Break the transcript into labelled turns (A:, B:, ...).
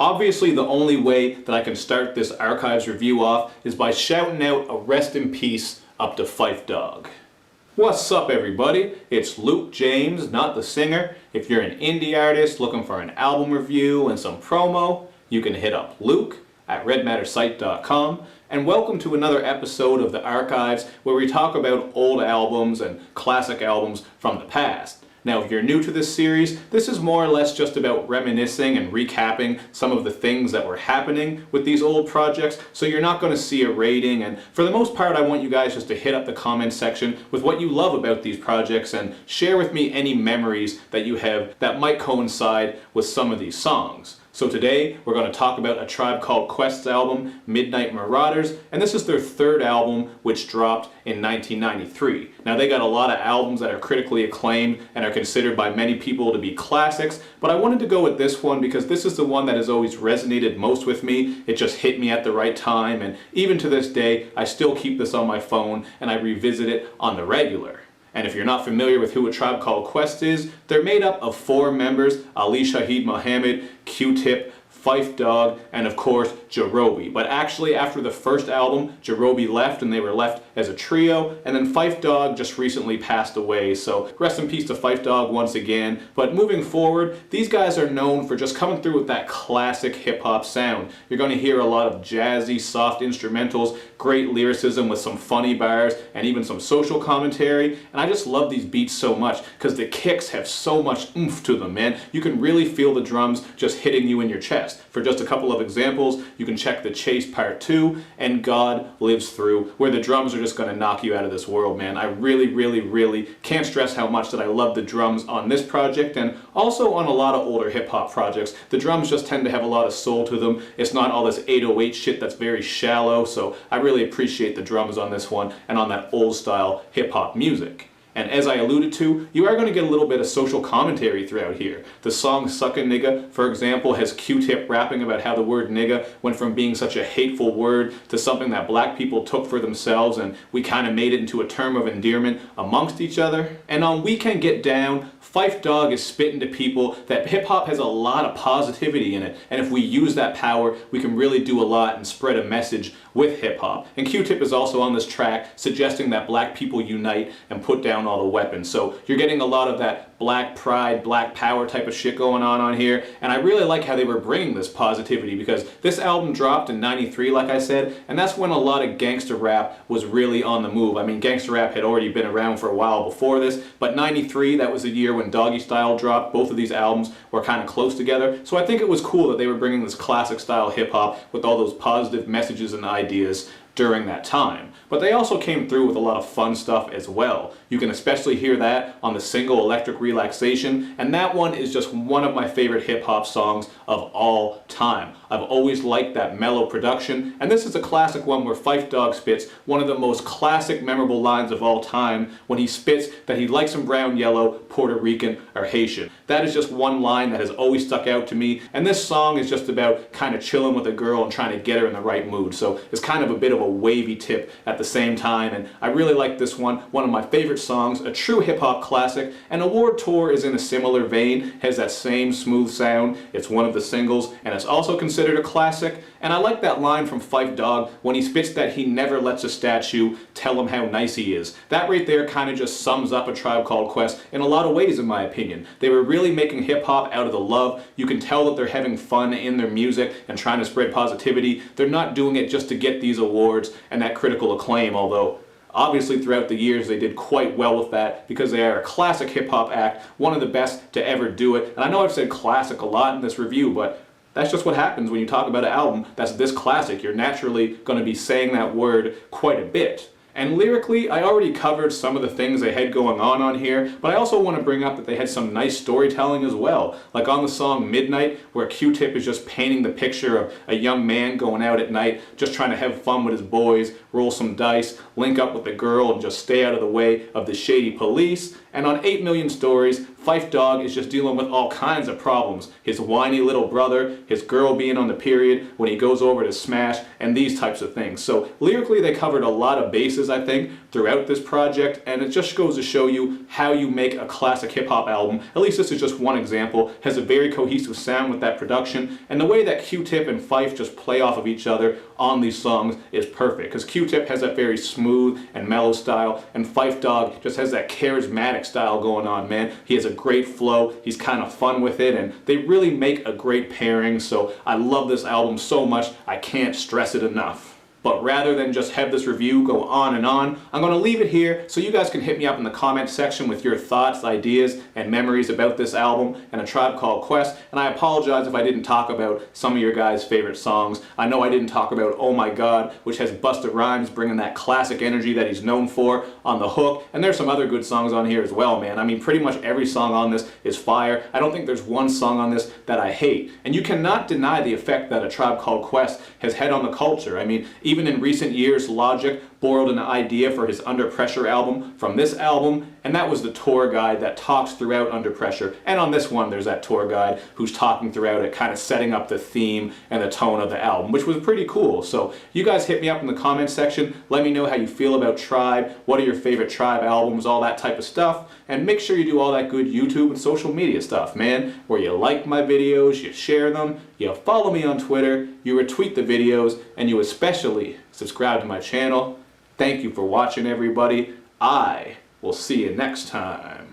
A: Obviously, the only way that I can start this Archives review off is by shouting out a rest in peace up to Phife Dawg. What's up, everybody? It's Luke James, not the singer. If you're an indie artist looking for an album review and some promo, you can hit up Luke at redmattersite.com. And welcome to another episode of the Archives, where we talk about old albums and classic albums from the past. Now, if you're new to this series, this is more or less just about reminiscing and recapping some of the things that were happening with these old projects, so you're not going to see a rating, and for the most part I want you guys just to hit up the comment section with what you love about these projects and share with me any memories that you have that might coincide with some of these songs. So today we're going to talk about A Tribe Called Quest's album, Midnight Marauders, and this is their third album, which dropped in 1993. Now, they got a lot of albums that are critically acclaimed and are considered by many people to be classics, but I wanted to go with this one because this is the one that has always resonated most with me. It just hit me at the right time, and even to this day I still keep this on my phone and I revisit it on the regular. And if you're not familiar with who A Tribe Called Quest is, they're made up of 4 members: Ali Shaheed Muhammad, Q-Tip, Phife Dawg, and of course Jarobi. But actually, after the first album, Jarobi left and they were left as a trio, and then Phife Dawg just recently passed away, so rest in peace to Phife Dawg once again. But moving forward, these guys are known for just coming through with that classic hip-hop sound. You're going to hear a lot of jazzy, soft instrumentals, great lyricism with some funny bars, and even some social commentary, and I just love these beats so much because the kicks have so much oomph to them, man. You can really feel the drums just hitting you in your chest. For just a couple of examples, you can check The Chase Part 2 and God Lives Through, where the drums are just going to knock you out of this world, man. I really can't stress how much that I love the drums on this project, and also on a lot of older hip-hop projects. The drums just tend to have a lot of soul to them. It's not all this 808 shit that's very shallow, so I really appreciate the drums on this one and on that old-style hip-hop music. And as I alluded to, you are going to get a little bit of social commentary throughout here. The song Suckin' Nigga, for example, has Q-Tip rapping about how the word nigga went from being such a hateful word to something that black people took for themselves, and we kind of made it into a term of endearment amongst each other. And on We Can Get Down, Phife Dawg is spitting to people that hip-hop has a lot of positivity in it, and if we use that power, we can really do a lot and spread a message with hip-hop. And Q-Tip is also on this track suggesting that black people unite and put down all the weapons. So you're getting a lot of that black pride, black power type of shit going on here, and I really like how they were bringing this positivity, because this album dropped in '93, like I said, and that's when a lot of gangster rap was really on the move. I mean, gangster rap had already been around for a while before this, but '93, that was the year when Doggy Style dropped. Both of these albums were kind of close together, so I think it was cool that they were bringing this classic style hip-hop with all those positive messages and ideas during that time. But they also came through with a lot of fun stuff as well. You can especially hear that on the single Electric Relaxation, and that one is just one of my favorite hip-hop songs of all time. I've always liked that mellow production, and this is a classic one where Phife Dawg spits one of the most classic, memorable lines of all time when he spits that he likes them brown, yellow, Puerto Rican, or Haitian. That is just one line that has always stuck out to me, and this song is just about kind of chilling with a girl and trying to get her in the right mood, so it's kind of a bit of a wavy tip at the same time, and I really like this one of my favorite songs, a true hip-hop classic. And Award Tour is in a similar vein, has that same smooth sound. It's one of the singles, and it's also considered a classic. And I like that line from Phife Dawg when he spits that he never lets a statue tell him how nice he is. That right there kind of just sums up A Tribe Called Quest in a lot of ways, in my opinion. They were really making hip-hop out of the love. You can tell that they're having fun in their music and trying to spread positivity. They're not doing it just to get these awards and that critical acclaim, although obviously throughout the years they did quite well with that, because they are a classic hip-hop act, one of the best to ever do it. And I know I've said classic a lot in this review, but that's just what happens when you talk about an album that's this classic. You're naturally going to be saying that word quite a bit. And lyrically, I already covered some of the things they had going on here, but I also want to bring up that they had some nice storytelling as well. Like on the song Midnight, where Q-Tip is just painting the picture of a young man going out at night, just trying to have fun with his boys, roll some dice, link up with the girl, and just stay out of the way of the shady police. And on 8 Million Stories, Phife Dawg is just dealing with all kinds of problems. His whiny little brother, his girl being on the period when he goes over to smash, and these types of things. So lyrically they covered a lot of bases, I think, throughout this project, and it just goes to show you how you make a classic hip-hop album. At least this is just one example. Has a very cohesive sound with that production, and the way that Q-Tip and Phife just play off of each other on these songs is perfect, because Q-Tip has that very smooth and mellow style, and Phife Dawg just has that charismatic style going on, man. He has a great flow, he's kind of fun with it, and they really make a great pairing. So I love this album so much, I can't stress it enough. But rather than just have this review go on and on, I'm going to leave it here so you guys can hit me up in the comment section with your thoughts, ideas, and memories about this album and A Tribe Called Quest. And I apologize if I didn't talk about some of your guys' favorite songs. I know I didn't talk about Oh My God, which has Busta Rhymes bringing that classic energy that he's known for on the hook. And there's some other good songs on here as well, man. I mean, pretty much every song on this is fire. I don't think there's one song on this that I hate. And you cannot deny the effect that A Tribe Called Quest has had on the culture. I mean, even in recent years, Logic borrowed an idea for his Under Pressure album from this album, and that was the tour guide that talks throughout Under Pressure. And on this one, there's that tour guide who's talking throughout it, kind of setting up the theme and the tone of the album, which was pretty cool. So you guys hit me up in the comment section. Let me know how you feel about Tribe. What are your favorite Tribe albums? All that type of stuff. And make sure you do all that good YouTube and social media stuff, man, where you like my videos, you share them, you follow me on Twitter, you retweet the videos, and you especially subscribe to my channel. Thank you for watching, everybody. I will see you next time.